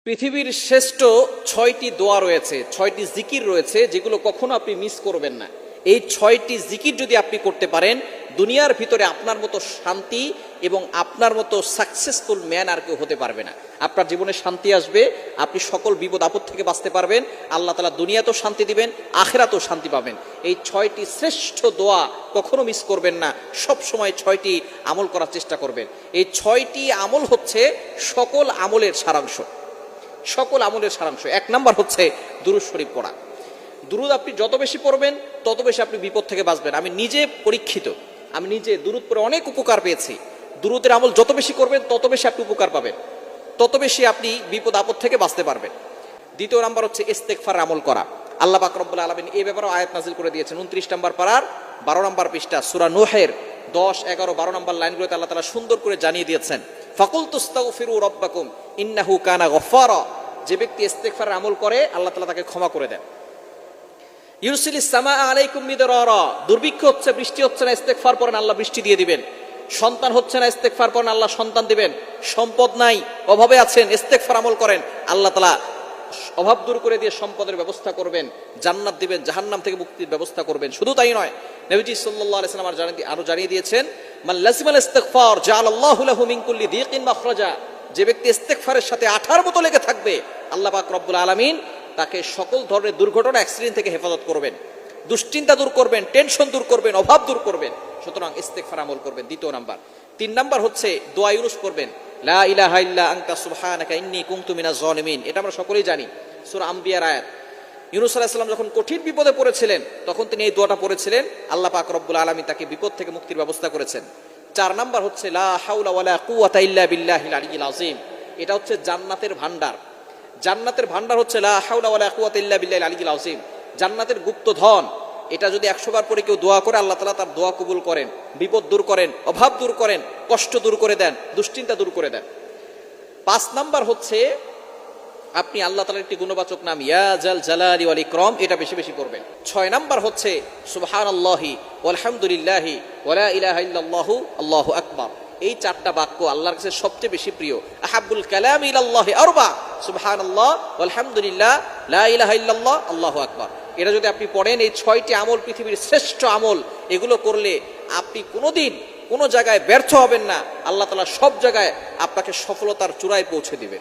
পৃথিবীর শ্রেষ্ঠ ৬টি দোয়া রয়েছে, ৬টি জিকির রয়েছে, যেগুলো কখনো আপনি মিস করবেন না। এই ৬টি জিকির যদি আপনি করতে পারেন, দুনিয়ার ভিতরে আপনার মতো শান্তি এবং আপনার মতো সাকসেসফুল ম্যান আর কেউ হতে পারবে না। আপনার জীবনে শান্তি আসবে, আপনি সকল বিপদ আপদ থেকে বাঁচতে পারবেন, আল্লাহ তাআলা দুনিয়াতেও শান্তি দিবেন, আখিরাতেও শান্তি পাবেন। এই ৬টি শ্রেষ্ঠ দোয়া কখনো মিস করবেন না, সব সময় ৬টি আমল করার চেষ্টা করবেন। এই ৬টি আমল হচ্ছে সকল আমলের সারাংশ। সকল আমলের সারাংশ। ১ নাম্বার হচ্ছে দুরূদ শরীফ পড়া। দুরূদ আপনি যত বেশি পড়বেন তত বেশি আপনি বিপদ থেকে বাঁচবেন। আমি নিজে পরীক্ষিত, আমি নিজে দুরূদ পড়ে অনেক উপকার পেয়েছি। দুরূদের আমল যত বেশি করবেন তত বেশি আপনি উপকার পাবেন, তত বেশি আপনি বিপদ আপদ থেকে বাঁচতে পারবেন। ২য় নাম্বার হচ্ছে ইস্তেগফার আমল করা। আল্লাহ পাক রব্বুল আলামিন এই ব্যাপারে আয়াত নাযিল করে দিয়েছেন। ২৯ নম্বর পারার ১২ নম্বর পৃষ্ঠা সূরা নূহের ১০, ১১, ১২ নম্বর লাইনগুলোতে আল্লাহ তাআলা সুন্দর করে জানিয়ে দিয়েছেন, ফাকুলতু আস্তাগফিরু রাব্বাকুম ইন্নাহু কানা গফফারা। যে ব্যক্তি ইস্তেগফারের আমল করে আল্লাহ তাআলা তাকে ক্ষমা করে দেন। ইউরসিলিস সামাআ আলাইকুম মিদরারা। দুর্ভিক্ষ হচ্ছে, বৃষ্টি হচ্ছে না, ইস্তেগফার পড়েন আল্লাহ বৃষ্টি দিয়ে দিবেন। সন্তান হচ্ছে না, ইস্তেগফার পড়েন আল্লাহ সন্তান দিবেন। সম্পদ নাই, অভাবে আছেন, ইস্তেগফার আমল করেন, আল্লাহ তাআলা অভাব দূর করে দিয়ে সম্পদের ব্যবস্থা করবেন, জান্নাত দিবেন, জাহান্নাম থেকে মুক্তির ব্যবস্থা করবেন। শুধু তাই নয়, নবীজি সাল্লাল্লাহু আলাইহি ওয়াসাল্লাম আরো জানিয়ে দিয়েছেন, মান লাজিমাল ইস্তিগফার জাআলাল্লাহু লাহু মিন কুল্লি দীকিন মাখরাজা। যে ব্যক্তি ইস্তেগফারের সাথে আঠার মতো লেগে থাকবে, আল্লাহ পাক রব্বুল আলামিন তাকে সকল ধরনের দুর্ঘটনা, অ্যাক্সিডেন্ট থেকে হেফাজত করবেন, দুশ্চিন্তা দূর করবেন, টেনশন দূর করবেন, অভাব দূর করবেন। সুতরাং ইস্তেগফার আমল করবেন। ২য় নাম্বার। ৩ নাম্বার হচ্ছে দোয়া ইউনুস পড়বেন, লা ইলাহা ইল্লা আনতা সুবহানাকা ইন্নী কুনতু মিনাজ জালিমিন। এটা আমরা সকলেই জানি, সূরা আম্বিয়ার আয়াত। ইউনুস আলাইহিস সালাম যখন কঠিন বিপদে পড়েছিলেন তখন তিনি এই দোয়াটা পড়েছিলেন, আল্লাহ পাক রব্বুল আলামিন তাকে বিপদ থেকে মুক্তির ব্যবস্থা করেছেন। ৪ নাম্বার হচ্ছে লা হাওলা ওয়ালা কুওয়াতা ইল্লা বিল্লাহিল আলিয়্যিল আযীম। এটা হচ্ছে জান্নাতের ভান্ডার। জান্নাতের ভান্ডার হচ্ছে লা হাওলা ওয়ালা কুওয়াতা ইল্লা বিল্লাহিল আলিয়্যিল আযীম, জান্নাতের গুপ্ত ধন। এটা যদি ১০০ বার পরে কেউ দোয়া করে, আল্লাহ তাআলা তার দোয়া কবুল করেন, বিপদ দূর করেন, অভাব দূর করেন, কষ্ট দূর করে দেন, দুশ্চিন্তা দূর করে দেন। ৫ নাম্বার হচ্ছে আপনি আল্লাহ তাআলার একটি গুণবাচক নাম ইয়া জাল জালালি ওয়াল ইকরাম, এটা বেশি বেশি করবেন। ৬ নাম্বার হচ্ছে সুবহানাল্লাহি ওয়াল হামদুলিল্লাহি ওয়ালা ইলাহা ইল্লাল্লাহু আল্লাহু আকবার। এই ৪টা বাক্য আল্লাহর কাছে সবচেয়ে বেশি প্রিয়। আহাব্বুল কালাম ইলাল্লাহি আরবা, সুবহানাল্লাহ ওয়াল হামদুলিল্লাহ লা ইলাহা ইল্লাল্লাহ আল্লাহু আকবার। এটা যদি আপনি পড়েন, এই ৬টি আমল পৃথিবীর শ্রেষ্ঠ আমল। এগুলো করলে আপনি কোনোদিন কোনো জায়গায় ব্যর্থ হবেন না। আল্লাহ তাআলা সব জায়গায় আপনাকে সফলতার চূড়ায় পৌঁছে দিবেন।